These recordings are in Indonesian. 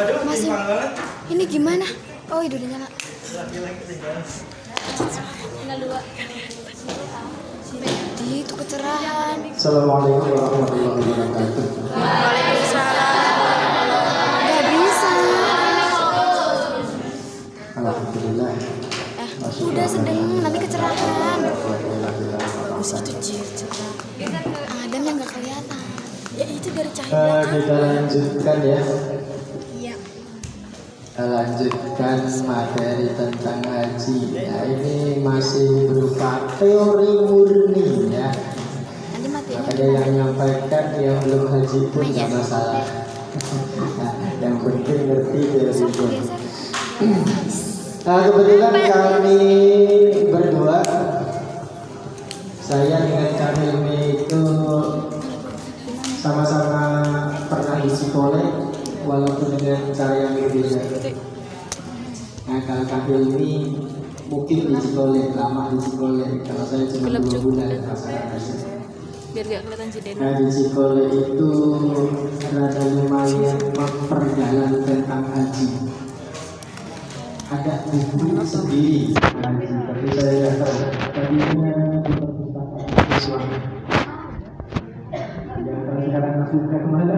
Masih. Ini gimana? Oh, itu udah nyala. Di itu kecerahan. Assalamualaikum warahmatullahi wabarakatuh. Waalaikumsalam. Gak bisa. Alhamdulillah. Udah sedang nanti kecerahan. Bagus itu cerah. Adam yang gak kelihatan. Ya itu dari cahaya. Kita lanjutkan ya. Iya. Lanjutkan materi tentang haji. Nah, ini masih berupa teori murni ya. Nanti matinya. Ada yang menyampaikan yang belum haji pun tidak masalah. Nah, yang penting ngerti teori murni. Nah, kebetulan kami berdua, saya dengan Kamilmi itu sama-sama pernah di Cikole, walaupun dengan cara yang berbeda. Nah, kalau Kamilmi mungkin di Cikole, lama di Cikole. Kalau saya cuma 2 bulan Biar gak kelihatan jendela. Nah, di Cikole itu rada lumayan memperdalam tentang haji. Ada buku sendiri haji, tapi saya tidak tahu tadinya di perpustakaan siswa. Yang sekarang masuknya kemana?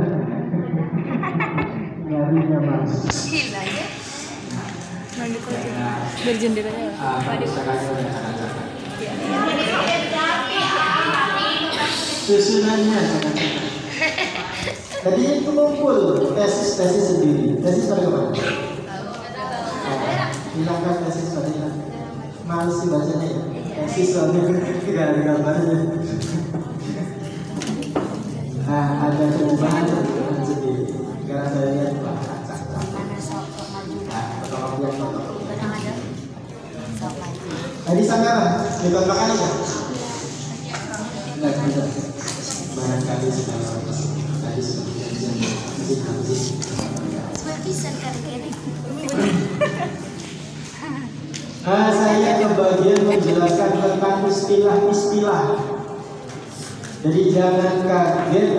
Nyarinya mas. Gila ya. Biar jendelanya. Susunannya jangan. Tadinya itu ngumpul tesis sendiri. Tesis pada kemana? Hilangkan tesis pada males sih bacanya ya. Tesis soalnya tidak ada gambarnya. Nah, ada perubahan sendiri. Karena saya lihat tadi sanggaran dikontrakan aja. Enggak bisa. Barangkali sudah tadi sudah habis. Saya kebagian menjelaskan tentang istilah-istilah. Jadi jangan kaget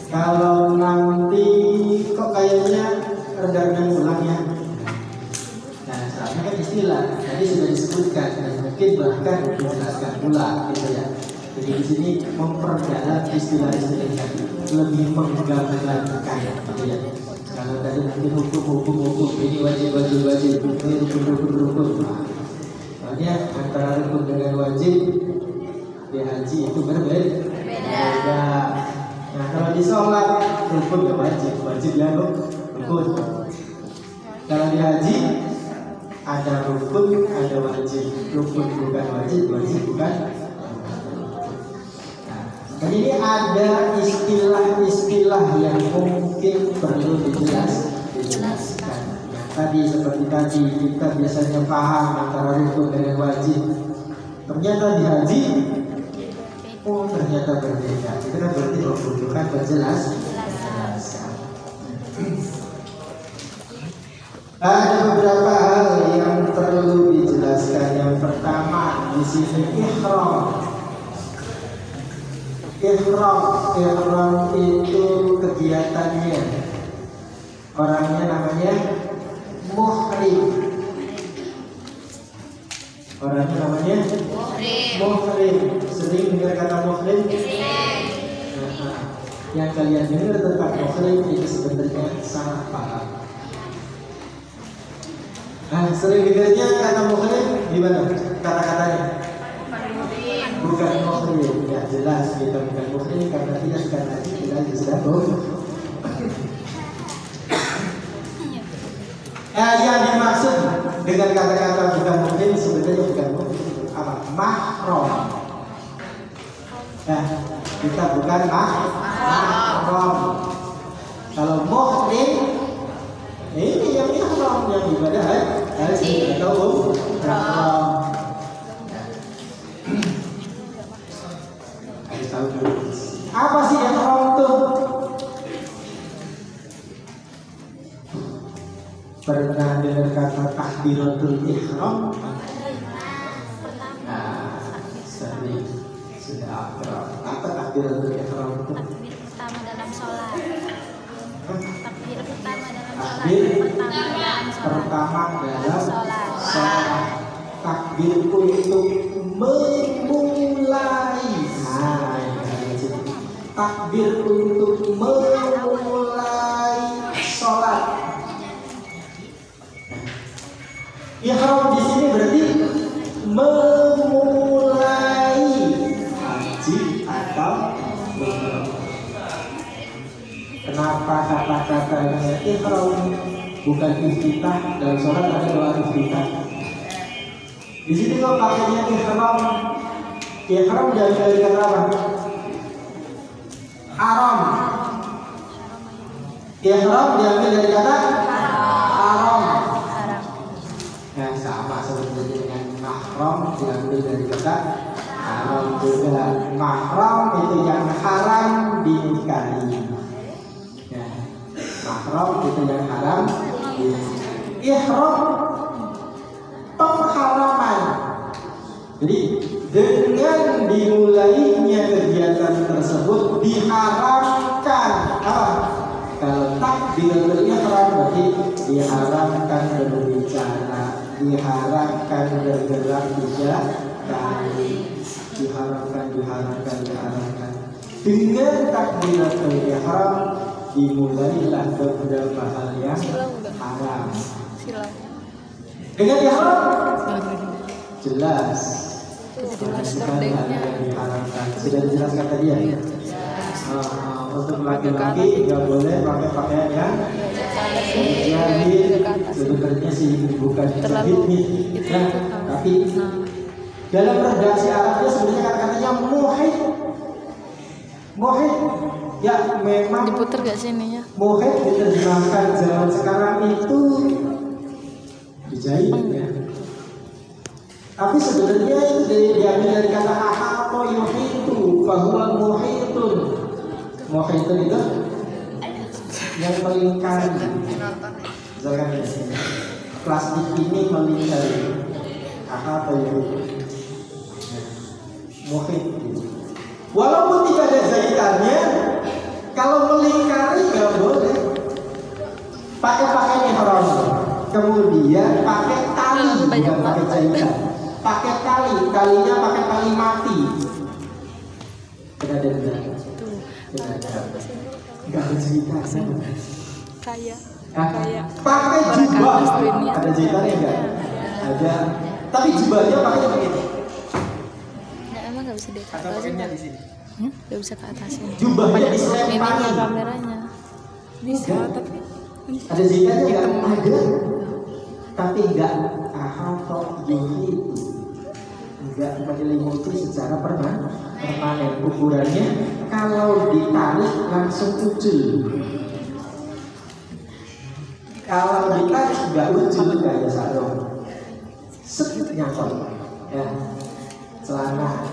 kalau nanti kok kayaknya rendah-rendah ulang ya. Nah, soalnya kan istilah tadi sudah disebutkan dan mungkin bahkan dijelaskan pula gitu ya. Jadi di sini memperdalam istilah-istilah tadi, lebih menggambarkan gitu ya. Kalau tadi mungkin hukum ini wajib, ini rukun. Soalnya antara rukun dengan wajib di haji itu berbeda. Nah, kalau di sholat rukun ya wajib ya rukun. Kalau di haji ada rukun, ada wajib. Rukun bukan wajib bukan. Nah, ini ada istilah-istilah yang mungkin perlu dijelaskan. Tadi seperti tadi kita biasanya paham antara rukun dengan wajib. Ternyata di haji, ternyata berbeda. Itu kan berarti membutuhkan penjelasan. Ada beberapa hal yang perlu dijelaskan. Yang pertama di sini ihram. Ihram itu kegiatannya. Orangnya namanya muhrim. Orangnya namanya muhrim. Sering dengar kata muhrim? Yang kalian dengar tentang muhrim itu sebenarnya salah paham. Nah, sering dengarnya kata muhrim gimana? Kata-katanya? Bukan muhrim, ya jelas kita bukan muhrim karena tidak sekali lagi kita sudah yang dimaksud dengan kata-kata bukan muhrim sebenarnya bukan muhrim, apa? Mahram. Nah, kita bukan mahram. Kalau muhrim ini yang ihram yang ibadah haji atau umrah. Apa sih ihram itu? Pernah dengar kata takbiratul ihram? Nah, sering sudah akrab. Apa takbiratul ihram itu? Takbir pertama dalam sholat. Takbir pertama Takbir pertama dalam sholat. Takbir untuk memulai. Takbir untuk memulai sholat. Ihram di sini berarti memulai haji atau umrah. Kenapa kata-katanya ihram bukan iftitah? Dalam sholat ada doa iftitah. Di sini kok pakainya ihram. Ihram dari kata apa? Haram. Ihram diambil dari kata haram. Yang sama seperti dengan mahram diambil dari kata haram juga. Mahram itu yang haram dinikahi. Ya. Mahram itu yang haram dinikahi. Ihram pengharaman. Jadi dengan dimulainya kegiatan tersebut diharamkan apa? Kalau takbiratul ihram berarti diharamkan berbicara, diharamkan bergerak tiga kali, diharamkan. Dengan takbiratul ihram dimulailah beberapa hal yang haram. Dengan ihram jelas diharamkan. Sudah dijelaskan tadi ya. Untuk laki-laki nggak boleh pakai pakaian yang jahil. Sebenarnya sih bukan jahil, ya, tapi dalam redaksi Arabnya sebenarnya kata-katanya muhid. Muhid ya memang diputer gak sini ya? Muhid diterjemahkan zaman sekarang itu dijahit ya. Tapi sebenarnya itu diambil dari kata ahata yuhitu, fahuwa muhitun. Muhitun itu yang melingkari. Misalkan ya, plastik ini melingkari. Ahata yuhitu. Muhit. Walaupun tidak ada jahitannya, kalau melingkari nggak boleh. Pakai pakaian ihram. Kemudian pakai tali, bukan pakai jahitan. Pakai tali, talinya pakai tali mati. Tidak ada tidak. Enggak ada jahitan. Kayak pakai jubah. Ada jahitannya enggak? Ada. Tapi jubahnya pakai begini. Nah, emang nggak bisa Atau pakainya di sini. Nggak bisa ke atasnya. Jubahnya diselempari. Ininya kameranya. Bisa, tapi ada jahitannya enggak? Ada. Tapi enggak ahata yuhitu, enggak menyelimuti secara permanen. Ukurannya kalau ditarik langsung ucul. Kalau ditarik enggak ucul kayak sarung. Nyangkut ya celana.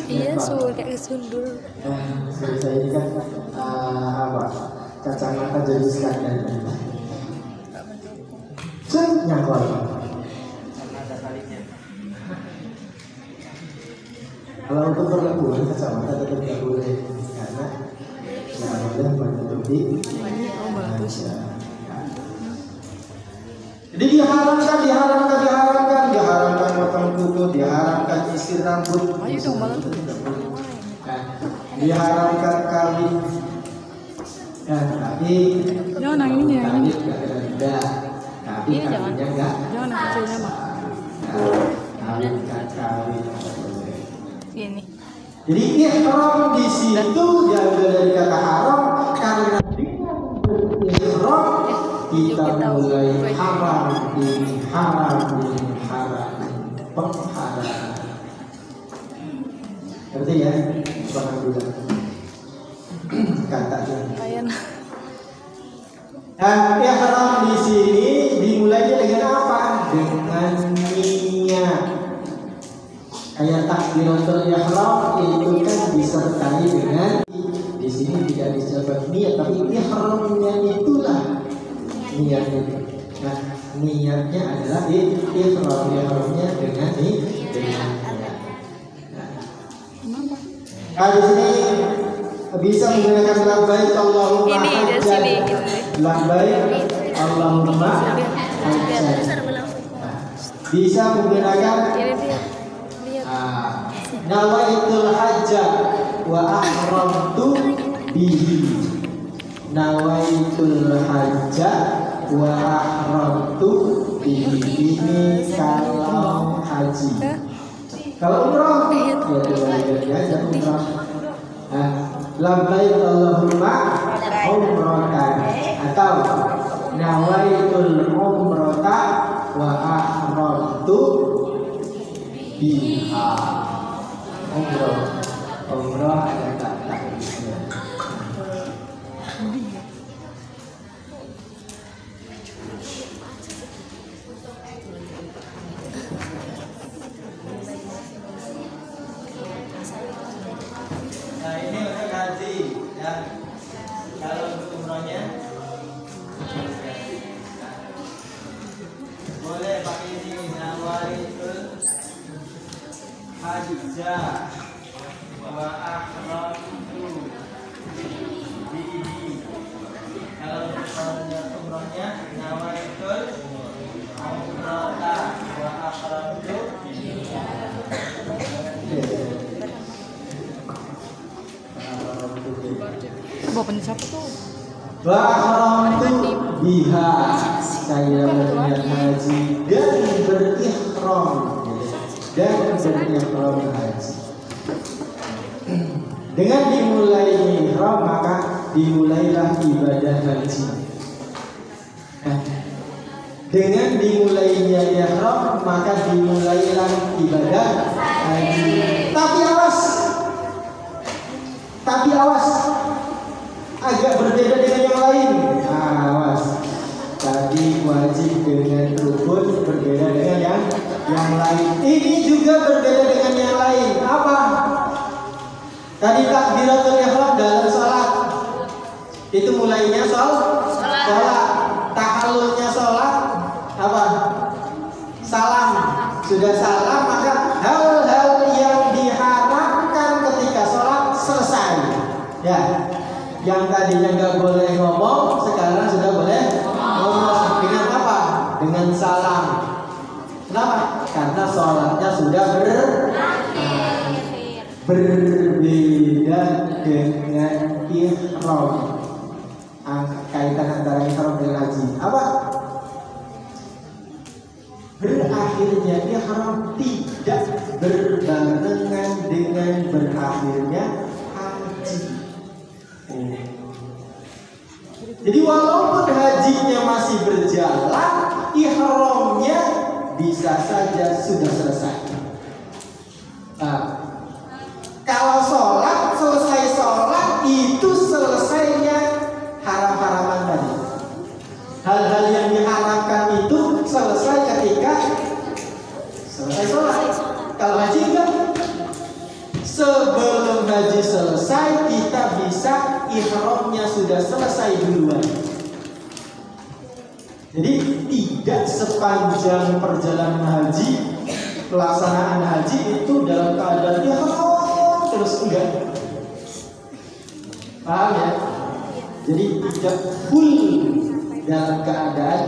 Iya, kayak sundul. Saya ini kan apa? Kacamata jadi sekalian. Nyangkut. Kalau untuk perempuan kacamata tetap tidak boleh karena tidak boleh menutupi. Jadi diharamkan potong kuku, diharamkan isi rambut, diharamkan kawin. Tapi jangan ini ya. Tapi kawinnya enggak. Jangan kecilnya mah. Kawin. Gini. Jadi ihram di situ diambil dari kata haram karena dengan ihram kita mulai haram pengharam. Berarti ya, bahkan dulu katanya. Ihram di sini dimulainya dengan apa? Dengan niat. Kayak takbiratul ihram itu kan disertai dengan di sini tidak disebut niat, tapi ihramnya itulah niatnya. Nah, niatnya adalah ihramnya dengan niat. Nah, di sini bisa menggunakan labbaik Allahumma hajjan. Labbaik Allahumma hajjan. Bisa menggunakan nawaitul hajja wa ahramtu bihi. Nawaitul hajja wa ahramtu bihi. Ini kalau haji. Kalau umrah ya aja umrah. Labbaik Allahumma umratan, atau nawaitul umrata wa ahramtu biha. Umrah ada takdirnya. Nah ini untuk haji ya. Kalau untuk umrohnya boleh pakai ini nawaitul hajja wa ahramtu bihi. Kalau untuk umrohnya nawaitul umrata wa ahramtu bihi. Bawa siapa tuh? Wa ahramtu biha, saya berniat haji dan berihram haji. Dengan dimulai ihram maka dimulailah ibadah haji. Dengan dimulainya ihram maka dimulailah ibadah haji. Tapi awas, agak berbeda dengan yang lain. Awas, tadi wajib dengan rukun berbeda dengan yang lain. Ini juga berbeda dengan yang lain. Apa? Tadi takbiratul ihram dalam salat itu mulainya salat. Tahallulnya salat apa? Salam. Sudah salam maka hal-hal yang diharamkan ketika salat selesai. Ya. Yang tadinya nggak boleh ngomong, sekarang sudah boleh ngomong. Dengan apa? Dengan salam. Kenapa? Karena sholatnya sudah berbeda dengan ihram. Kaitan antara ihram dengan haji apa? Berakhirnya ihram tidak berbarengan dengan berakhirnya haji. Jadi walaupun hajinya masih berjalan, ihramnya bisa saja sudah selesai. Kalau selesai sholat itu selesainya haram-haraman tadi. Hal-hal yang diharamkan itu selesai ketika selesai sholat. Kalau haji enggak. Sebelum haji selesai kita bisa ihramnya sudah selesai duluan. Jadi tidak sepanjang perjalanan haji, pelaksanaan haji itu dalam keadaan ihram terus enggak. Paham ya? Jadi tidak full dalam keadaan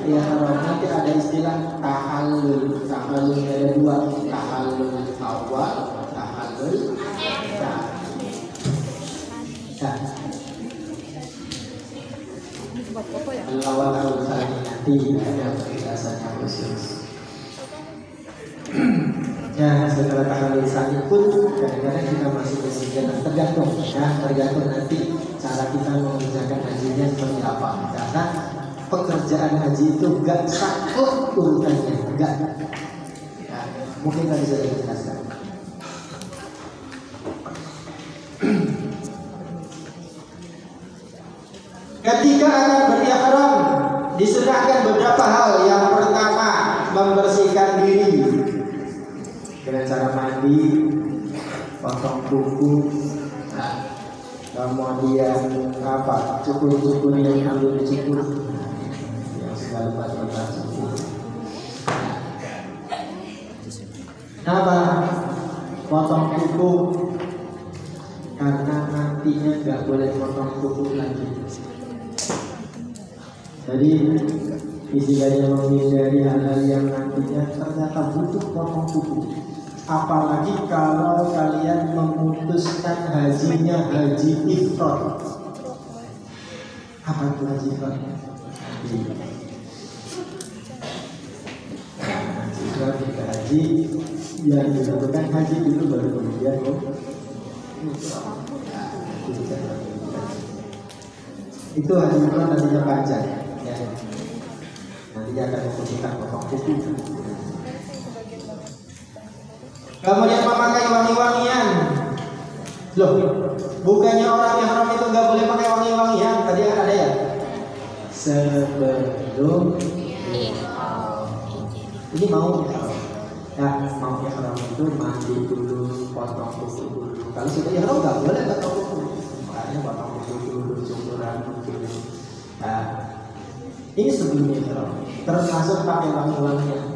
ihram. Nanti ada istilah tahallul. Tahallulnya ada dua, tahallul awal, tahallul awal nanti ada penjelasannya khusus. Ya, setelah tahallul sani pun kadang-kadang kita masih bersedia, tergantung nanti cara kita mengerjakan hajinya seperti apa. Karena pekerjaan haji itu enggak saklek urutannya, enggak. Ya, mungkin tadi sudah dijelaskan. Ketika akan berihram disunahkan beberapa hal. Yang pertama, membersihkan diri dengan cara mandi, potong kuku, kemudian cukur yang perlu dicukur, yang segala macam cukur. Potong kuku karena nantinya nggak boleh potong kuku lagi. Jadi istilahnya menghindari hal-hal yang nantinya ternyata butuh potong kuku. Apalagi kalau kalian memutuskan hajinya haji ifrad. Apa itu haji ifrad? Haji yang dilakukan haji itu baru kemudian itu haji ifrad nantinya panjang ya. Nantinya akan membutuhkan potong kuku. Kemudian memakai wangi-wangian. Loh, bukannya orang yang haram itu nggak boleh pakai wangi-wangian? Tadi kan ada ya. Sebelum ini mau ya mau ihram itu mandi dulu, potong kuku dulu. Kalau sudah ihram nggak boleh potong kuku. Makanya potong kuku dulu, cukuran dulu. Nah, ini sebelum ihram, termasuk pakai wangi-wangian.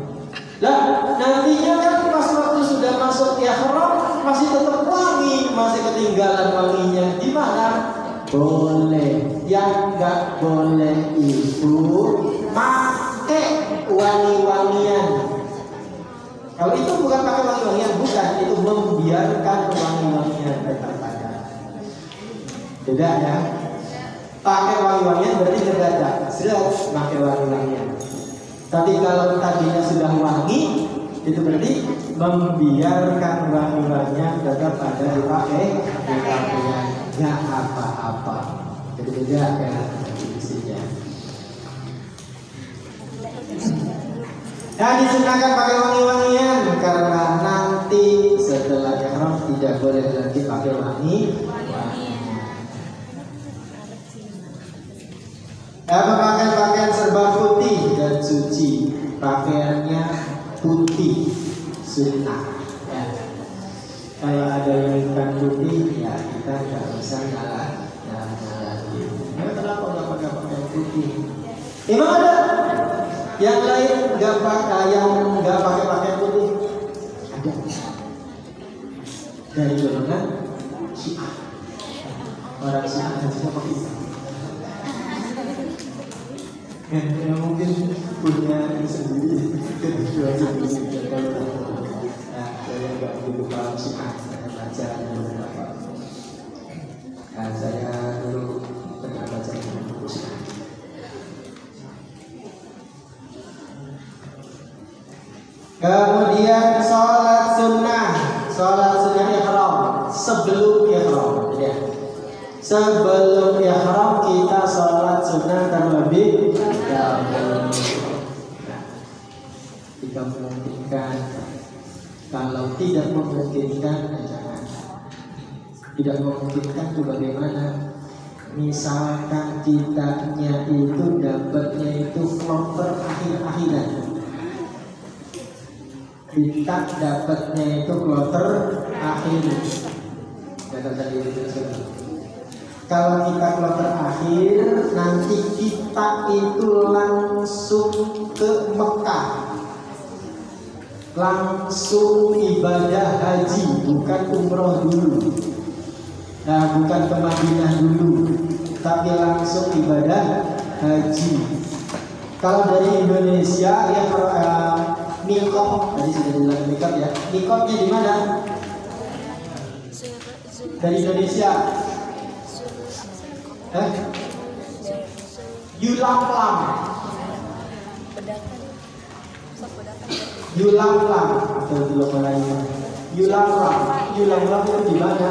Lah, nantinya kan pas waktu sudah masuk ihram masih tetap wangi, masih ketinggalan wanginya. Di mana? Boleh. Yang nggak boleh itu pakai wangi-wangian. Kalau itu bukan pakai wangi-wangian, bukan, itu membiarkan wangi-wangian tetap ada. Beda ya. Pakai wangi-wangian berarti terdadak, sudah pakai wangi-wangian. Tapi kalau tadinya sudah wangi, itu berarti membiarkan wangi-wangian tetap ada dipakai, nggak apa-apa. Jadi beda ya isinya. Nah, disunahkan pakai wangi-wangian karena nanti setelah ihram tidak boleh lagi pakai wangi. Memakai pakaian serba putih dan suci, pakaiannya putih sunnah. Ya. Kalau ada yang bukan putih, ya kita nggak usah ngalah. Kenapa nggak pakai pakaian putih? Memang ada yang lain nggak pakai, yang nggak pakai pakaian putih. Ada dari golongan Syiah. Orang Syiah hanya pakai itu. Ya mungkin punya sendiri kedua sendiri. Nah, saya nggak begitu paham Syiah, saya baca beberapa. Nah, saya dulu pernah baca buku Syiah. Kemudian sholat sunnah ihram sebelum ihram ya. Sebelum ihram kita sholat sunnah terlebih dahulu. Nah, jika memungkinkan, kalau tidak memungkinkan, jangan. Tidak memungkinkan itu bagaimana? Misalkan kitanya itu dapatnya itu kloter akhir-akhiran. Kita dapatnya itu kloter akhir. Kalau kita kloter akhir, nanti kita itu langsung ke Mekah, langsung ibadah haji, bukan umroh dulu. Nah, bukan ke Madinah dulu, tapi langsung ibadah haji. Kalau dari Indonesia ya mikot, tadi sudah bilang mikot ya. Mikotnya di mana? Dari Indonesia. Yulang-lang. Yulang-lang atau di lokal lainnya. Yulang-lang itu di mana?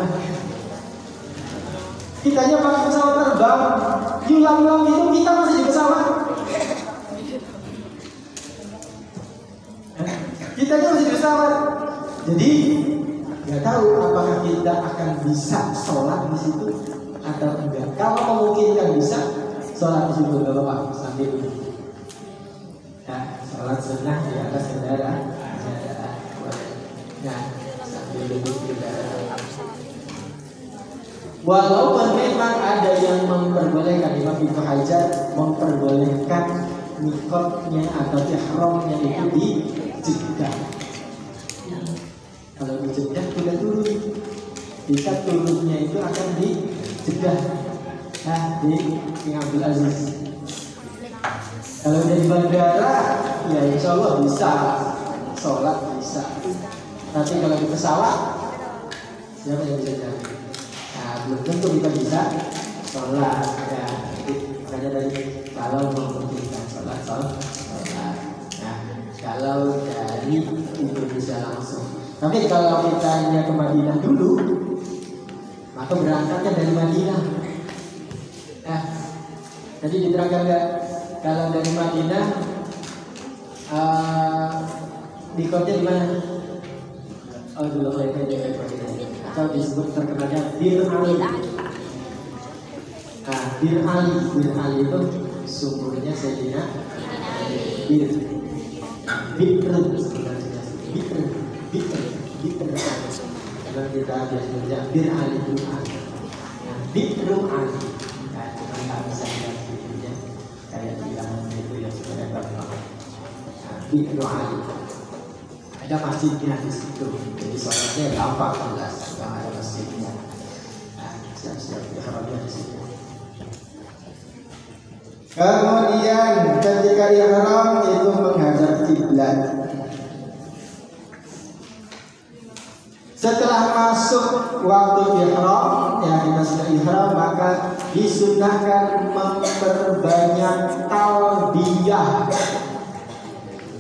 Kitanya pakai pesawat terbang. Yulang-lang itu kita masih di pesawat. Kita masih di pesawat. Jadi nggak tahu apakah kita akan bisa sholat di situ atau enggak. Kalau memungkinkan bisa sholat di situ, nggak apa-apa sambil duduk. Nah, sholat sunnah di atas kendaraan. Nah, sambil duduk di kendaraan. Walaupun memang ada yang memperbolehkan, Imam Ibnu Hajar memperbolehkan mikotnya atau ihramnya itu di Jeddah. Kalau di Jeddah sudah turun, bisa turunnya itu akan di Jeddah. Nah, di King Abdul Aziz. Kalau dari bandara, ya insya Allah bisa sholat bisa. Tapi kalau di pesawat, siapa yang bisa jalan? Nah, belum tentu kita bisa sholat. Ya, makanya dari kalau mempentingkan sholat. Nah, kalau dari Indonesia langsung. Tapi kalau kita hanya ke Madinah dulu, maka berangkatnya dari Madinah. Nah, jadi diterangkan nggak? Kalau dari Madinah, di kota di mana? Oh dulu dari Madinah. Atau disebut terkenalnya Bir Ali. Nah, Bir Ali itu sumbernya Sayyidina Bir. Kalau kita biasanya Bir Ali. Bir Ali. Nah, cuma tak bisa kita kayak bilangan itu yang sudah gampang. Bir Ali. Ada masjidnya di situ, jadi sholatnya gampang jelas, nggak ada masjidnya. Nah, siap-siap ihramnya di situ. Kemudian ketika ihram itu menghadap kiblat. Setelah masuk waktu ihram, ya kita sudah ihram, maka disunahkan memperbanyak talbiyah.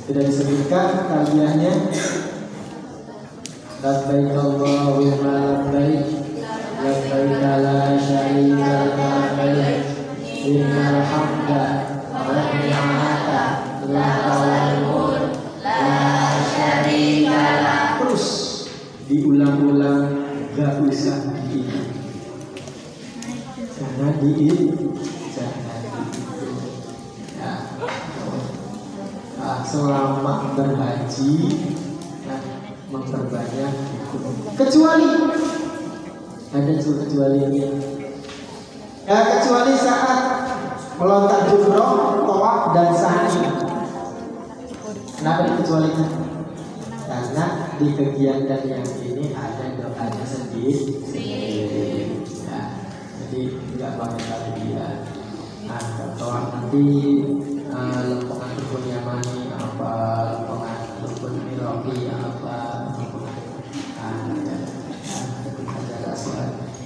Sudah disebutkan talbiyahnya. Labbaik Allahumma labbaik, labbaik la syarika laka labbaik, innal hamda wa ni'mata laka wal mulk la syarika lak. Terus diulang-ulang, gak usah diingat. Jangan diingat. Selama berhaji, memperbanyak kecuali ada kecuali ini. Kecuali saat melontar jumroh, tawaf dan sa'i. Kenapa dikecualikan? Karena di kegiatan yang ini ada doanya sendiri. Ya, jadi tidak pakai talbiyah. Nah, tawaf nanti lempengan rukun Yamani apa, lempengan rukun Iraqi apa,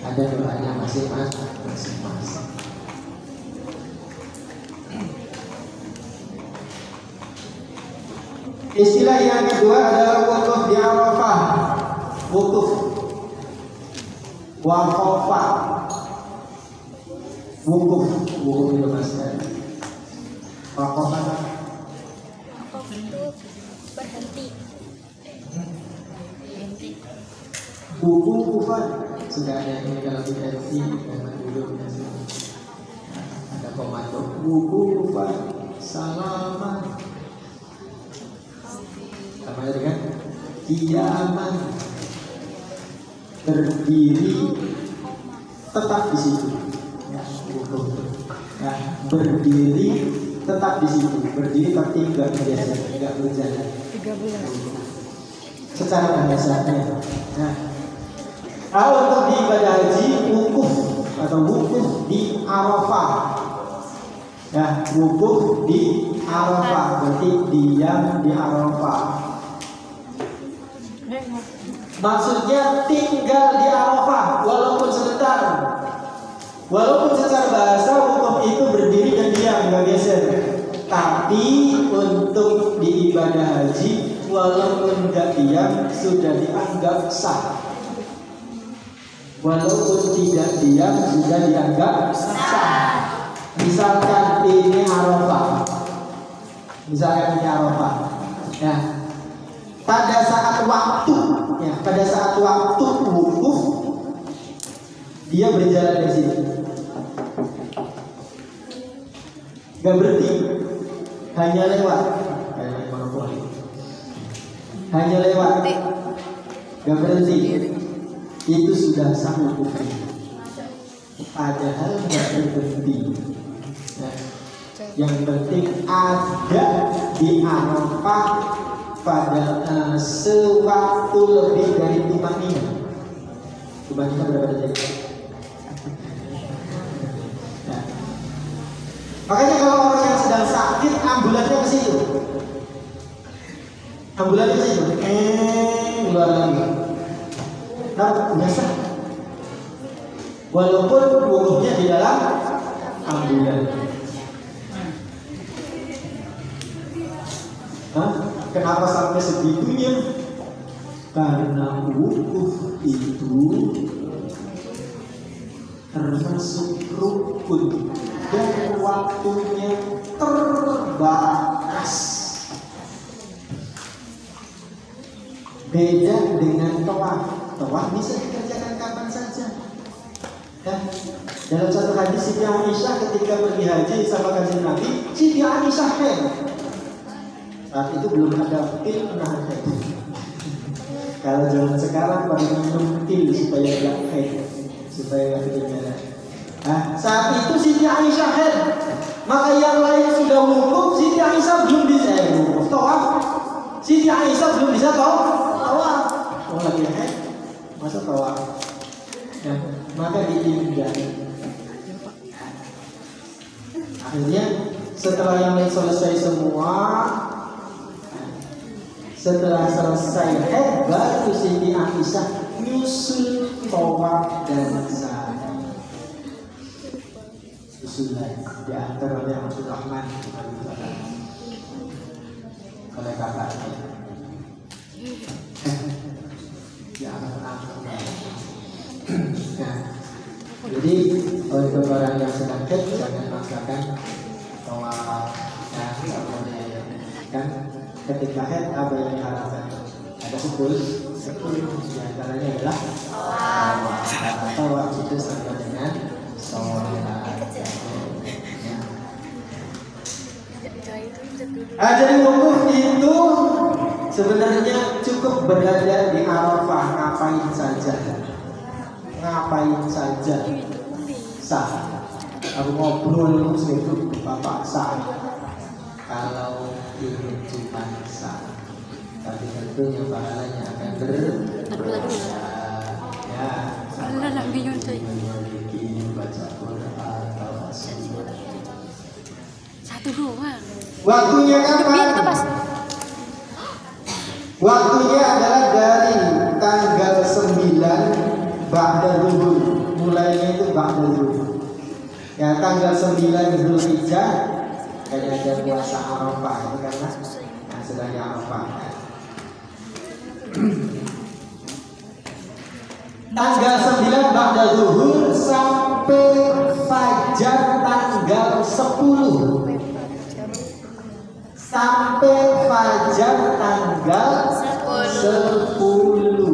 ada doanya masing-masing. Istilah yang kedua adalah wukuf di Arafah. Wukuf, waqafah, wukuf itu maksudnya. Waqafah itu berhenti. Wukufan sudah ada ini kalau di MC memang dulu ada komando wukufan salaman. Sama dengan kiaman, berdiri tetap di situ. Ya, ya, berdiri tetap di situ. Berdiri tapi enggak biasa, enggak berjalan. 3 bulan. Secara bahasanya. Nah, kalau untuk di ibadah haji wukuf atau wukuf di Arafah. Ya, wukuf di Arafah berarti diam di Arafah. Maksudnya tinggal di Arafah walaupun sebentar. Walaupun secara bahasa wukuf itu berdiri dan diam, nggak geser. Tapi untuk di ibadah haji walaupun nggak diam sudah dianggap sah. Walaupun tidak diam sudah dianggap sah. Misalkan ini Arafah. Ya. Pada saat waktu wukuf dia berjalan di sini. Gak berhenti, hanya lewat. Hanya lewat, gak berhenti. Itu sudah sah wukufnya. Padahal gak berhenti. Nah, yang penting ada di Arafah pada sewaktu lebih dari tumanina. Tumanina berapa detik? Nah, makanya kalau orang yang sedang sakit sakit ambulannya ke situ. Ambulannya ke situ. Keluar lagi. Nah, biasa. Walaupun wukufnya di dalam ambulan. Hah? Kenapa sampai segitunya? Karena wukuf itu termasuk rukun dan waktunya terbatas. Beda dengan tawaf. Tawaf bisa dikerjakan kapan saja. Dan dalam satu hadis Siti Aisyah ketika pergi haji sama kanjeng Nabi, Siti Aisyah haid. Saat itu belum ada pil penahan haid. Kalau zaman sekarang pada minum pil supaya tidak haid, supaya tidak ketinggalan. Nah, saat itu Siti Aisyah haid. Maka yang lain sudah wukuf, Siti Aisyah belum bisa wukuf. Tawaf, Siti Aisyah belum bisa tawaf. Oh lagi haid, masa tawaf? Nah, maka ditinggal. Akhirnya setelah yang lain selesai semua, setelah selesai haid, baru Siti Aisyah nyusul tawaf dan sa'i. Usulan di antaranya Abdurrahman oleh kakaknya. Ya, nah, jadi untuk orang yang sedang haid jangan maksakan tawaf. Nah, kan ketika haid apa yang diharapkan? Ada 10 di antaranya adalah tawaf itu sama dengan sholat. Jadi wukuf itu sebenarnya cukup berada di Arafah, ngapain saja sah. Aku ngobrol itu bapak sah. Kalau ini cuma sah, tapi tentunya pahalanya akan baca Quran atau satu doang. Waktunya kapan? Waktunya adalah dari tanggal 9 ba'da zuhur. Mulainya itu ba'da zuhur. Ya, tanggal 9 Zulhijjah kayaknya ada puasa Arafah itu karena sedang Arafah. Tanggal 9 ba'da zuhur sampai fajar tanggal 10. Sampai fajar tanggal 10.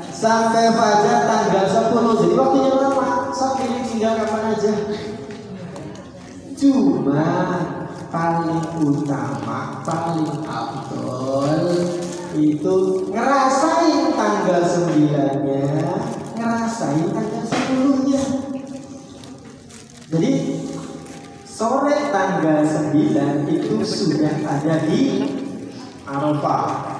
Sampai fajar tanggal 10. Jadi waktunya lama. Sampai tinggal kapan aja. Cuma paling utama, paling afdol itu ngerasain tanggal 9-nya, ngerasain tanggal 10-nya. Jadi sore tanggal 9 itu sudah ada di Arafah.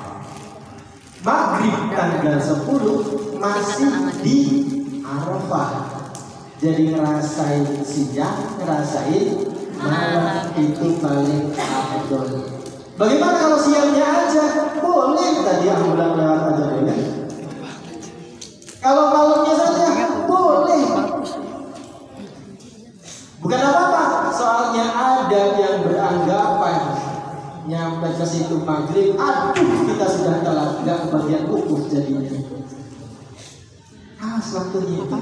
Maghrib tanggal 10 masih di Arafah. Jadi ngerasain siang, ngerasain malam itu paling afdol. Bagaimana kalau siangnya aja? Boleh tadi aku bilang lewat aja ya. Kalau malamnya saja boleh. Bukan apa-apa, soalnya ada yang beranggapan nyampe ke situ maghrib, aduh kita sudah telat, nggak kebagian wukuf jadinya. Waktunya itu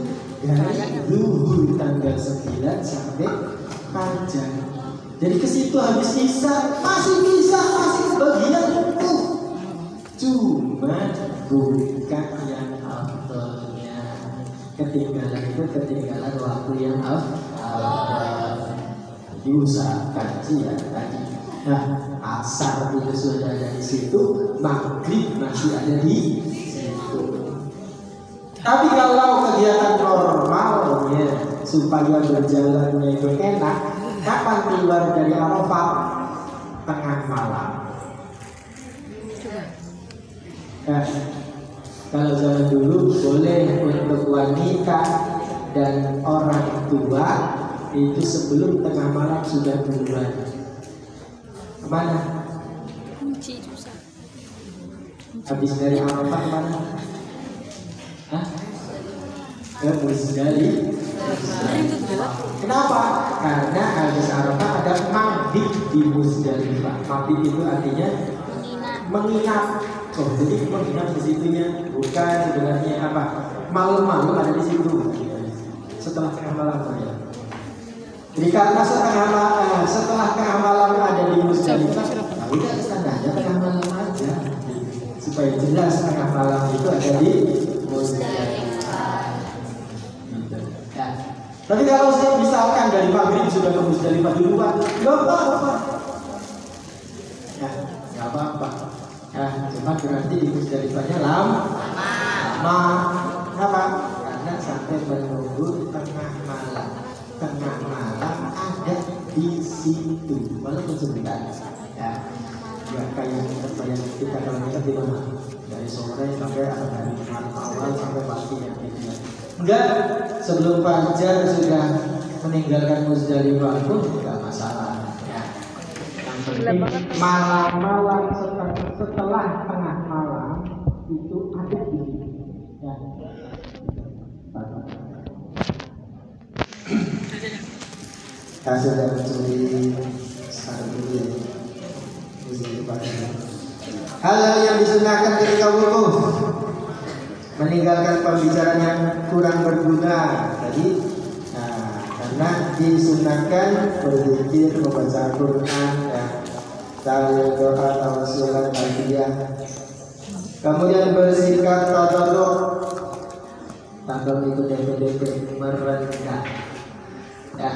dari zuhur tanggal 9 sampai fajar. Jadi ke situ habis isya masih bisa, masih kebagian wukuf. Cuma bukan yang afdalnya. Ketinggalan itu ketinggalan waktu yang afdal. Diusahakan siang tadi. Nah, asar itu sudah ada di situ, maghrib masih ada di situ. Tapi kalau kegiatan normalnya supaya berjalannya itu enak, kapan keluar dari Arafah? Tengah malam. Kalau zaman dulu boleh untuk wanita dan orang tua itu sebelum tengah malam sudah duluan. Kemana? Habis dari Arafah kemana? Hah? Ke Musdalifah. Kenapa? Karena habis Arafah ada mabit di Musdalifah. Mabit itu artinya menginap. Oh, jadi menginap di situnya bukan sebenarnya apa? Malam-malam ada di situ. Setelah tengah malam ya. Jadi karena setelah tengah malam ada di Musdalifah, nah udah standarnya tengah malam aja. Supaya jelas tengah malam itu ada di Musdalifah. Ya. Tapi kalau misalkan dari maghrib sudah ke Musdalifah duluan, nggak apa-apa. Ya, nggak apa-apa. Ya, cuma berarti di Musdalifahnya lama. Kenapa? Karena sampai menunggu tengah malam. Tengah malam ada di situ, walaupun sebentar. Ya, nggak kayak kita kalau kita di mana dari sore sampai hari malam awal sampai paginya gitu ya. Enggak, sebelum fajar sudah meninggalkan Musdalifah pun enggak masalah. Ya. Yang penting malam-malam setelah tengah malam itu ada di sini. Ya. Saya sudah mencuri sekarang dulu ya. Hal yang disunahkan ketika wukuf, meninggalkan pembicaraan yang kurang berguna tadi. Nah, karena disunahkan berzikir, membaca Al-Quran, ya, doa, tawassulan, tarbiyah. Kemudian bersikap tadarruk. Tadarruk itu DP merendah. Ya.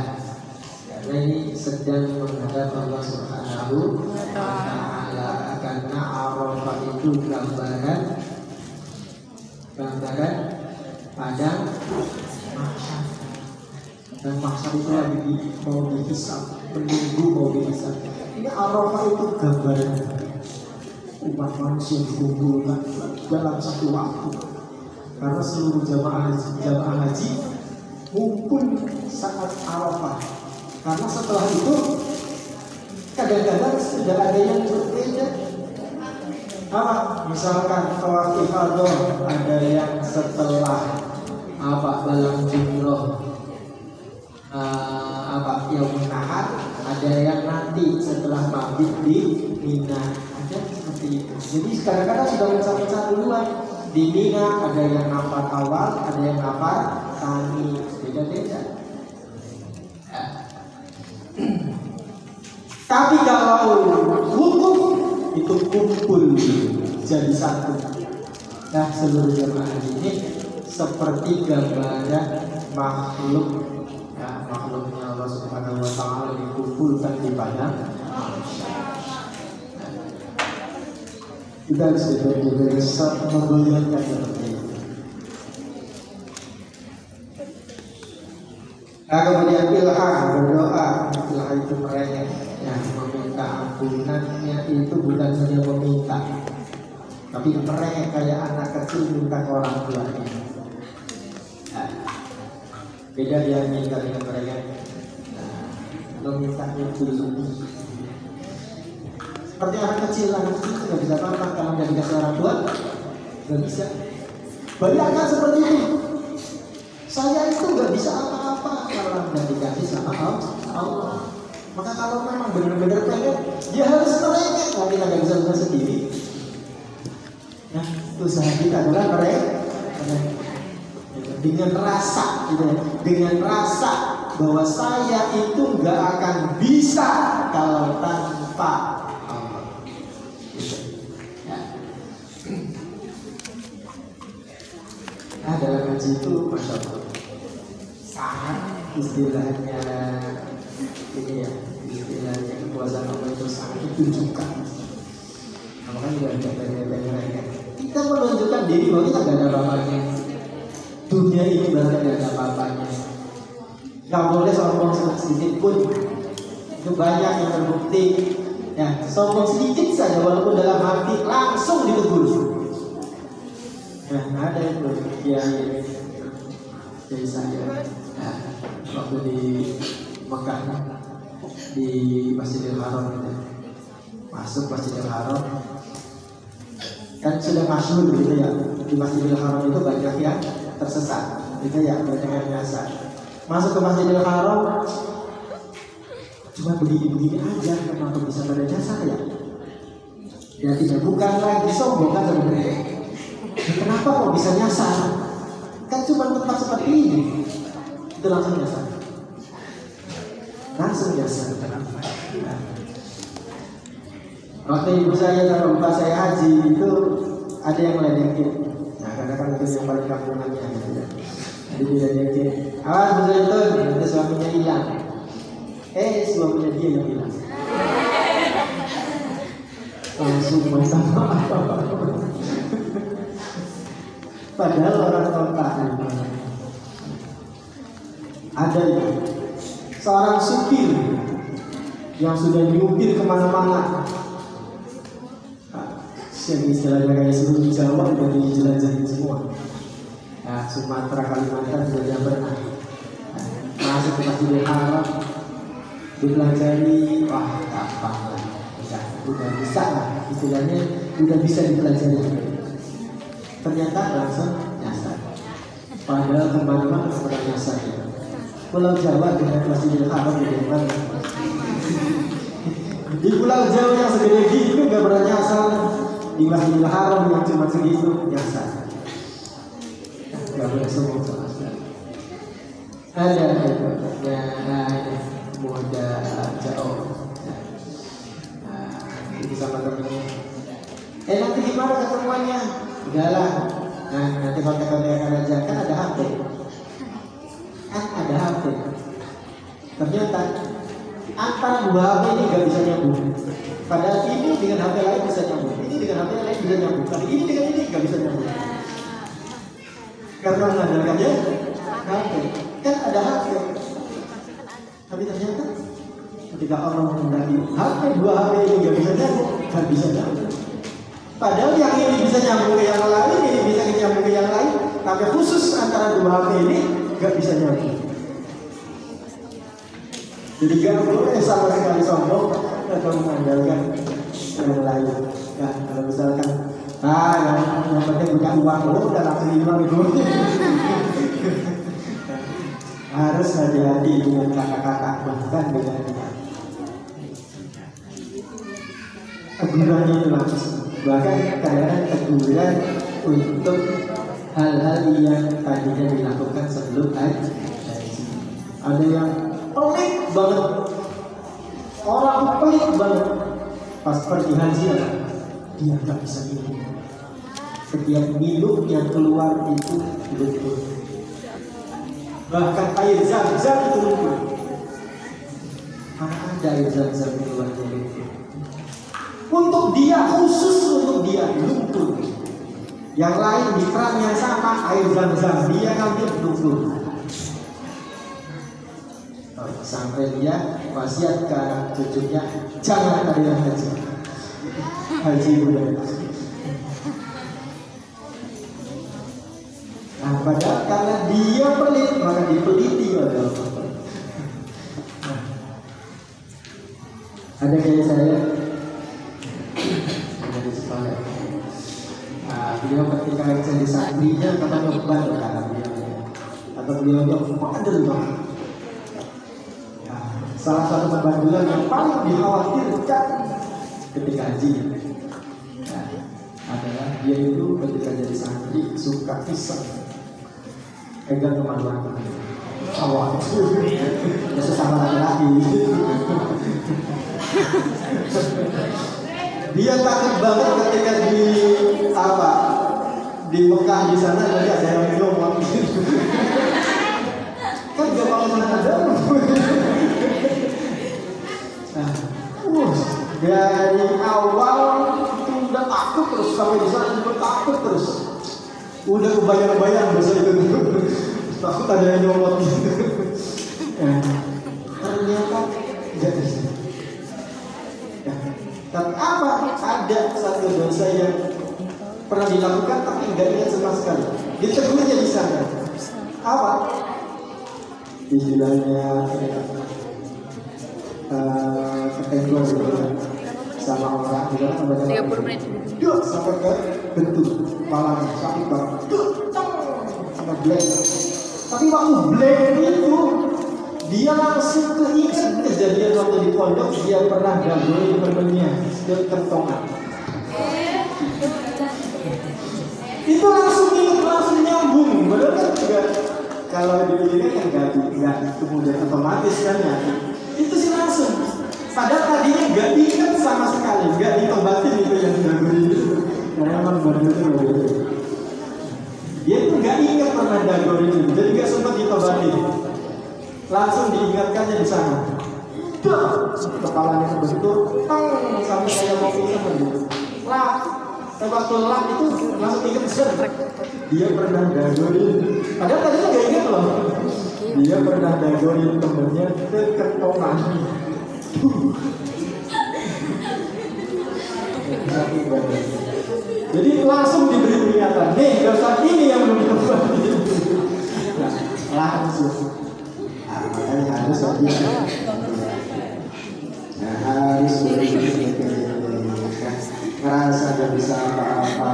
Karena ini sedang menghadap Allah Subhanahu wa Ta'ala. Karena Arafah itu gambaran padang mahsyar. Dan mahsyar itu lagi mau dihisab, menunggu mau dihisab. Ini Arafah itu gambaran umat manusia dikumpulkan dalam satu waktu. Karena seluruh jamaah haji kumpul saat Arafah. Karena setelah itu kadang-kadang sudah ada yang berbeda. Misalkan tawaf ifadah ada yang setelah balang jumroh yaum nahar, ada yang nanti setelah mabit di Mina, ada seperti itu. Jadi kadang-kadang sudah mencari duluan di Mina, ada yang nafar awal, ada yang nafar tani, beda-beda. Tapi kalau wukuf itu kumpul jadi satu. Nah, seluruh jemaah ini seperti gambaran makhluk, ya, makhluknya Allah Subhanahu wa Ta'ala dikumpulkan di padang. Kita harus betul-betul membayangkan seperti itu. Nah, kemudian ilham, berdoa, ilham itu mereka yang meminta ampunannya itu bukan hanya meminta, tapi mereka kayak anak kecil minta ke orang tuanya. Nah, beda dia minta dengan mereka. Lo minta itu lebih. Seperti anak kecil nggak bisa apa-apa kalau nggak dikasih orang tua, nggak bisa. Bayangkan seperti itu. Saya itu nggak bisa apa-apa kalau nggak dikasih sama Allah. Maka kalau memang benar-benar pengen, dia harus mereka. Kalau kita nggak bisa usaha sendiri, ya usaha kita adalah mereka. Dengan rasa, gitu ya. Dengan rasa bahwa saya itu nggak akan bisa kalau tanpa Allah. Gitu. Ya. Nah, dalam haji itu, masya Allah, sangat istilahnya ini ya, istilahnya kekuasaan Allah itu sangat ditunjukkan. Nah, makanya juga ada banyak-banyak. Kita menunjukkan diri bahwa kita gak ada apa-apanya. Dunia ini bahkan gak ada apa-apanya. Gak boleh sombong sedikit pun. Itu banyak yang terbukti. Ya, sombong sedikit saja walaupun dalam hati langsung ditegur. Nah, ada itu kiai saya waktu di Mekah di Masjidil Haram itu. Masuk Masjidil Haram kan sudah masyhur gitu ya, di Masjidil Haram itu banyak yang tersesat gitu ya, banyak yang nyasar. Masuk ke Masjidil Haram cuma begini-begini aja, kenapa bisa pada nyasar ya? Ya tidak, bukan lagi sombong kan sebenarnya. Kenapa kok bisa nyasar? Kan cuma tempat seperti ini. Itu langsung nyasar. Langsung nyasar. Nah. Waktu ibu saya sama bapak saya haji itu ada yang meledekin. Nah, karena kan itu yang paling kampungannya gitu ya. Jadi diledekin. Awas Bu Zaitun, nanti suaminya hilang. Suaminya dia yang hilang. Langsung minta maaf. Padahal orang kota ada itu seorang supir yang sudah diupir kemana-mana. Yang istilahnya kayak seluruh Jawa udah dijelajahin semua. Nah, Sumatera, Kalimantan sudah dia pernah. Masuk ke Masjidil Haram, dipelajari, wah gampang lah. Udah bisa lah, istilahnya udah bisa dipelajari. Ternyata langsung nyasar. Padahal kemana-mana pernah nyasar ya. Pulau Jawa dengan Masjidil Haram bagaimana? Di Pulau Jawa yang segede gitu nggak pernah nyasar. Di Masjidil Haram yang cuma segitu nyasar. Nggak boleh sombong sama sekali. Ada ini muda jauh. Itu sama temennya. Nanti gimana ketemuannya? Udah lah. Nah, nanti kontak-kontakan aja, kan ada HP. Ada HP. Ternyata antara dua HP ini nggak bisa nyambung. Padahal ini dengan HP lain bisa nyambung. Ini dengan HP lain bisa nyambung. Tapi ini dengan ini nggak bisa nyambung. Karena mengandalkannya HP. Kan ada HP. Tapi ternyata ketika orang menghendaki HP, dua HP ini nggak bisa nyambung, nggak bisa nyambung. Padahal yang ini bisa nyambung ke yang lain, ini bisa nyambung ke yang lain, tapi khusus antara dua HP ini nggak bisa nyambung. Jadi nggak boleh sama sekali sombong atau mengandalkan yang lain. Nah, kalau misalkan, yang penting punya uang lo udah langsung hilang itu. Harus hati-hati dengan kata-kata, bahkan dengan teguran itu langsung. Bahkan kadang-kadang teguran untuk hal-hal yang tadinya dilakukan sebelum haji. Ada yang pelit banget, orang pelit banget. Pas pergi haji dia nggak bisa minum. Setiap minum yang keluar itu lumpur. Bahkan air zam-zam itu lumpur. Mana ada air zam-zam keluarnya lumpur? Untuk dia, khusus untuk dia lumpur. Yang lain di keran yang sama air zam-zam, dia ngambil lumpur. Sampai dia wasiat ke anak cucunya, jangan ada yang haji udah. Nah, padahal karena dia pelit maka dipeliti oleh Allah. Nah, ada kayak saya di sekolah. Beliau ketika jadi santrinya katanya bandel kata beliau. Atau beliau bandel banget. Salah satu pembantuan yang paling dikhawatirkan ketika haji adalah dia itu ketika jadi santri suka pisah pegang kemaluan awal ya sesama laki-laki. Dia takut banget ketika di Mekah di sana jadi ada yang nyomot kan gak mau ada. Dari awal itu udah takut terus, sampai di sana juga takut terus. Udah kebayang-bayang bahasa itu takut ada yang nyolot gitu. Ternyata tidak bisa. Tapi apa? Ada satu dosa yang pernah dilakukan tapi nggak ingat sama sekali. Diteguhnya di sana. Apa? Istilahnya ketentuan sama orang di dalam 30 menit. Sampai ke bentuk malam sakit banget. Sampai blank. Tapi waktu blank itu dia langsung keinget kejadian waktu di pondok dia pernah gangguin temennya ke kentongan. Itu langsung ingat, langsung nyambung. Benar kan juga kalau dipikirkan kan nggak kemudian otomatis kan ya. Itu sih langsung. Padahal tadinya nggak ingat sama sekali, nggak ditobatin itu yang gangguin itu. Karena emang baru itu begitu. Dia tuh nggak ingat pernah gangguin itu, jadi nggak sempat ditobatin. Langsung diingatkannya di sana. Kepalanya kebentur, sampai kayak mau pingsan gitu. Lah, waktu lap itu langsung ingat dia pernah gangguin. Padahal tadinya nggak ingat loh. Dia pernah gangguin temennya ke kentongan. Jadi langsung diberi peringatan. Nih, dosa ini yang belum ditobatin. Langsung. Makanya harus harus ngerasa gak bisa apa-apa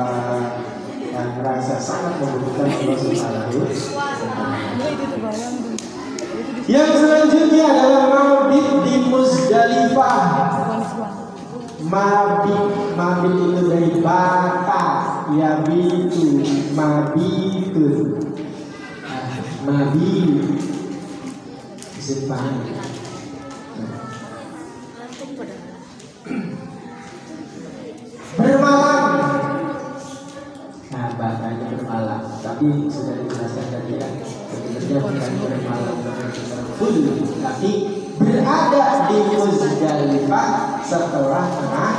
dan ngerasa sangat membutuhkan Allah Subhanahu. Yang selanjutnya adalah mabit di Muzdalifah. Mabit itu dari bata, yabitu, mabitun, mabit. Paham. Bermalam. Nah, bahasanya bermalam, tapi sudah dijelaskan tadi ya. Sebenarnya bukan bermalam full, tapi berada di Muzdalifah setelah tengah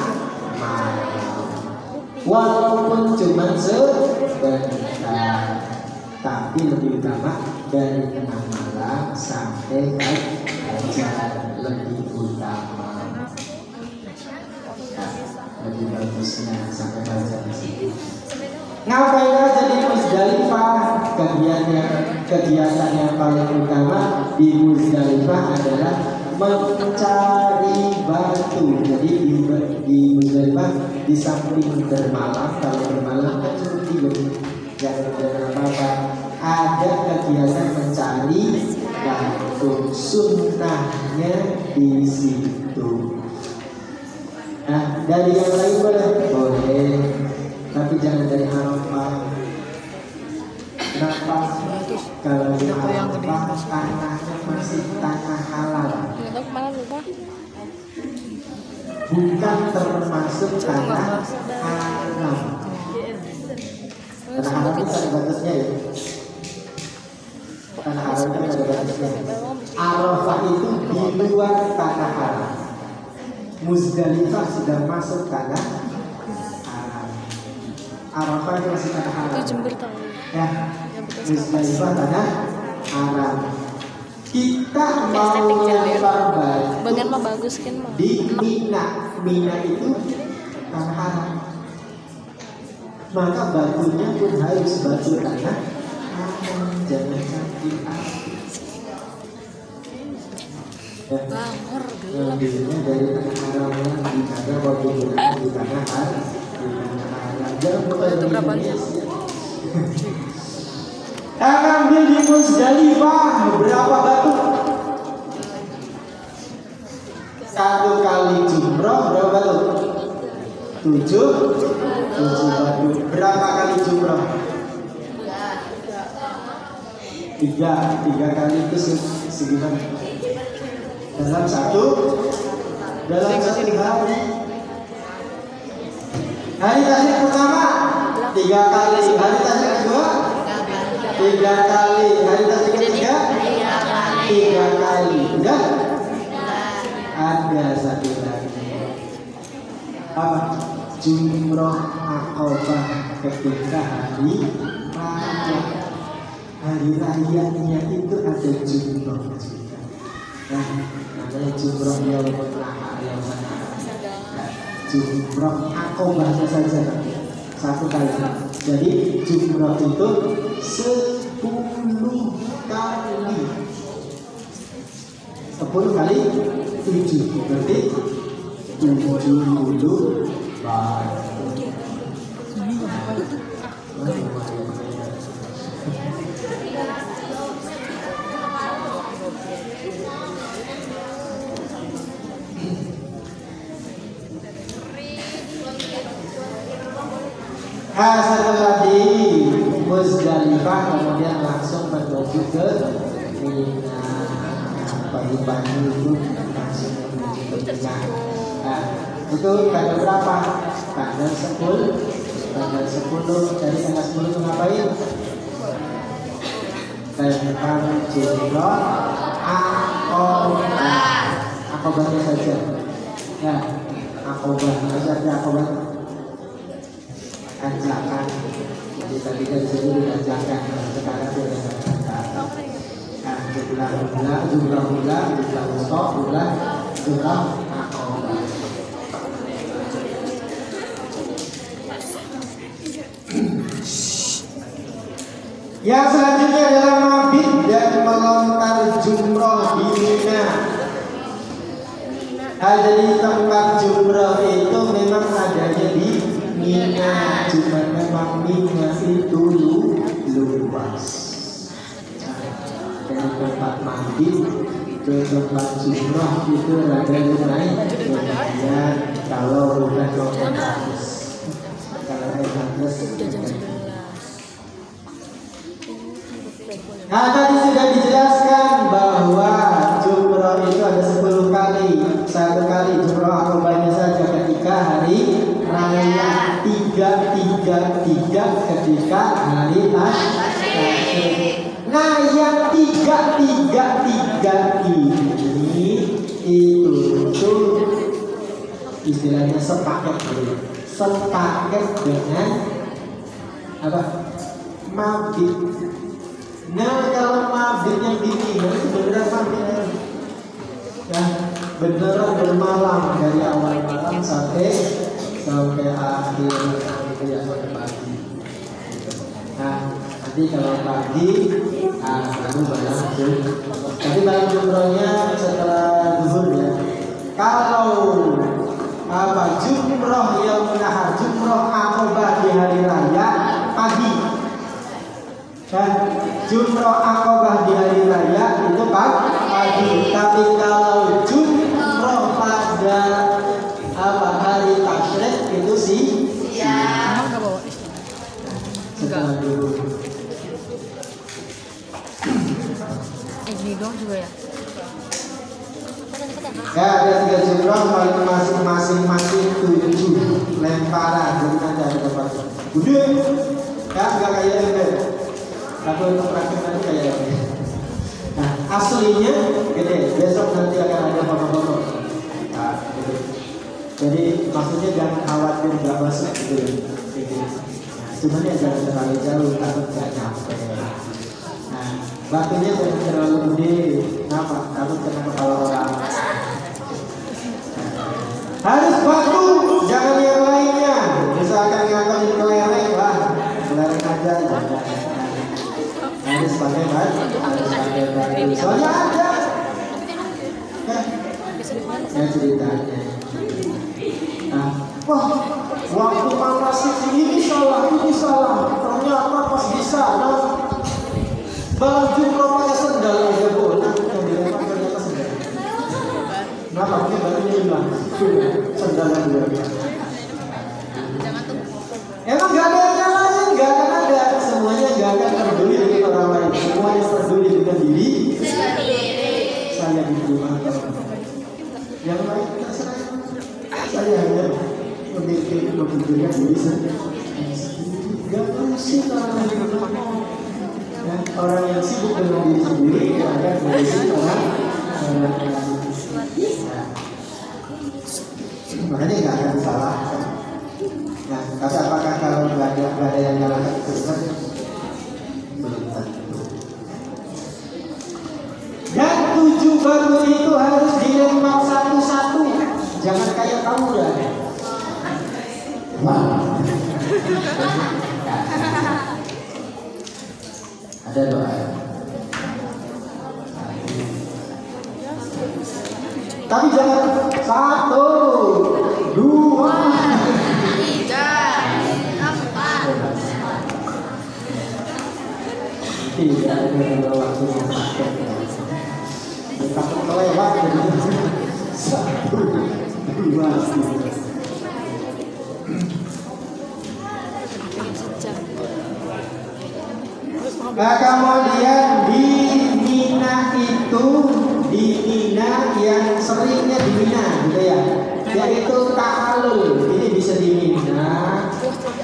malam. Walaupun cuma sebentar, tapi lebih utama dari tengah malam sampai fajar lebih utama. Lebih bagusnya sampai fajar di situ. Ngapain aja di Muzdalifah? Kegiatan yang paling utama di Muzdalifah adalah mencari batu. Jadi di Muzdalifah di samping bermalam, kalau bermalam kan cuma tidur, jangan apa-apa. Ada kegiatan mencari batu, sunnahnya di situ. Nah, dari yang lain boleh, tapi jangan dari Arafah. Kenapa? Kalau di Arafah tanahnya masih tanah halal, bukan termasuk tanah haram. Tanah haram itu ada batasnya ya. Tanah haram itu ada batasnya. Arafah itu di luar tanah haram. Muzdalifah sudah masuk tanah haram. Arafah itu masih tanah haram. Ya, Muzdalifah tanah haram. Kita mau lempar batu di Mina. Mina itu tanah haram. Maka batunya pun harus batu tanah haram. Jangan sampai ngambilnya dari tanah haram yang dimana waktu gunakan di tanah haram. Jangan bukan di Indonesia. Ambil di Muzdalifah berapa batu? Satu kali jumroh berapa batu? 7 batu. Berapa kali jumroh? 3 kali itu segimana? Dalam satu hari. Hari tasyrik pertama 3 kali. Hari tasyrik kedua 3 kali. Hari tasyrik ketiga 3 kali. Udah? Ada satu lagi. Apa? Jumroh Aqabah ketika hari raya. Hari rayanya itu ada jumroh juga. Nah, namanya jumroh yaumul nahar. Jumroh Aqabah saja. 1 kali. Jadi jumroh itu 10 kali. 10 kali 7 berarti 70 bar. Setelah di Muzdalifah kemudian langsung menuju ke Mina. Pagi-pagi itu langsung menuju ke Mina. Nah, itu tanggal berapa? Tanggal 10. Tanggal 10 dari tanggal 10 itu ngapain? Lempar jumroh akobah. Akobahnya saja. Ya, akobah saja akobah. Anjakan. Jadi tadi kan disini dianjakan, sekarang dia anjakan. Nah, jumlah hula, jumlah stok, jumlah akobah. Yang selanjutnya adalah mabit dan melontar jumroh di Mina. Jadi tempat jumroh itu memang adanya di Mina, cuma memang Mina itu luas. Dari tempat mabit ke tempat jumroh itu rada lumayan. Kemudian kalau bukan otomatis, kalau otomatis. Nah, tadi sudah dijelaskan bahwa jumroh itu ada 10 kali. 1 kali jumroh akobahnya saja ketika hari raya 333 ketika hari Asyura. Nah, yang 333 ini itu istilahnya sepaket dengan apa? Mabit. Nah, kalau mabit yang di Mina itu beneran mabit ya, beneran bermalam dari awal malam sampai akhir itu ya, sampai pagi. Nah, nanti kalau pagi baru barang jumroh. Tapi barang jumrohnya setelah zuhur ya. Kalau jumroh yang menahar, jumroh akobah di hari raya pagi. Jumroh akobah di hari raya itu pagi. Tapi kalau jumroh pada hari tasyrik itu siang. Setelah dulu. Gini dong juga ya. Ya, ada 3 jumroh, masing-masing 7 lemparan. Jadi nanti ada tempat gede. Ya, nggak kayak ini. Tapi untuk praktik nanti kayak ini. Nah, aslinya gede. Besok nanti akan ada foto-foto. Nah, gitu. Jadi maksudnya jangan khawatir nggak masuk gitu. Nah, cuman ya jangan terlalu jauh, takut nggak nyampe. Nah, batunya jangan terlalu gede. Kenapa? Takut kena kepala orang. Harus batu, jangan yang lainnya. Misalkan ngangkatin kelereng lah, kelereng aja. Harus pakai batu, soalnya ada. Saya ceritanya. Nah, wah, waktu panas ini salah. Ternyata pas di sana, balang jumroh pakai sendal aja boleh. Ternyata sendal. Kenapa? Mungkin barunya hilang. Sendal yang juga. Emang gak ada yang nyalain, gak akan ada. Semuanya gak akan peduli dengan orang lain. Semuanya peduli dengan diri saya diterima. Yang lain terserah. Saya hanya memikirkan diri sendiri. Gak pusing orang lain. Orang yang sibuk dengan diri sendiri akan menjadi orang lain. Makanya nggak akan disalahkan. Nah, tapi apakah kalau nggak ada yang nyalakan itu kan belum tentu. Dan 7 batu itu harus dilempar satu-satu. Jangan kayak kamu ya. Wah. Ada doa. Tapi jangan 1, 2, 3, 4. Tidak ada waktu yang pakai. Takut kelewat jadi 1, 2, 3. Nah, kemudian di Mina itu, di Mina yang seringnya di Mina gitu ya, yaitu ta'alul. Ini bisa di Mina,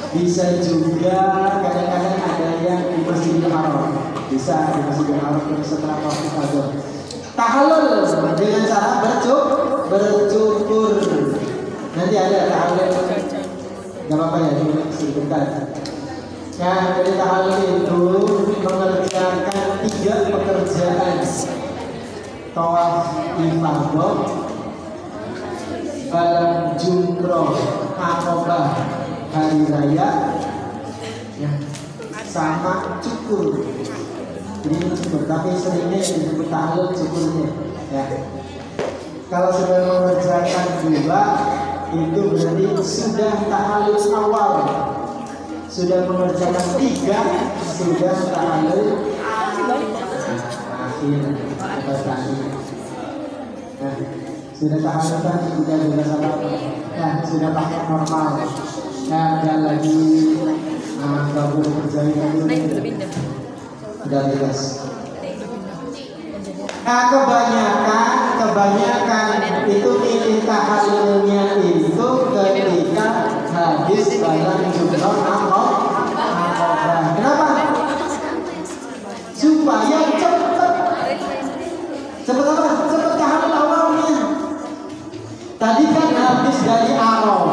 bisa juga kadang-kadang ada yang di Masjidil Haram, bisa di Masjidil Haram setelah waktu fajr. Ta'alul dengan cara bercukur. Nanti ada ta'alul, nggak apa-apa ya, cuma sebentar. Ya, dari ta'alul itu mengerjakan 3 pekerjaan: tawaf ifadah, balang jumroh Aqabah hari raya, ya, sama cukur. Ini cukur, tapi seringnya disebut ta'alul cukurnya. Ya, kalau sudah mengerjakan 2 itu berarti sudah ta'alul awal. Sudah mengerjakan 3, sudah ta'alul akhir atau terakhir. Nah, sudah ta'alul tadi sudah sama. Nah, sudah pakai normal. Nah, ada lagi nggak boleh berjaya dulu. Sudah bebas. Nah, kebanyakan itu milih ta'alulnya itu ketika habis balang jumroh Aqabah. Kenapa? Supaya cepat apa? Cepat tahallul awalnya. Tadi kan habis dari Arafah.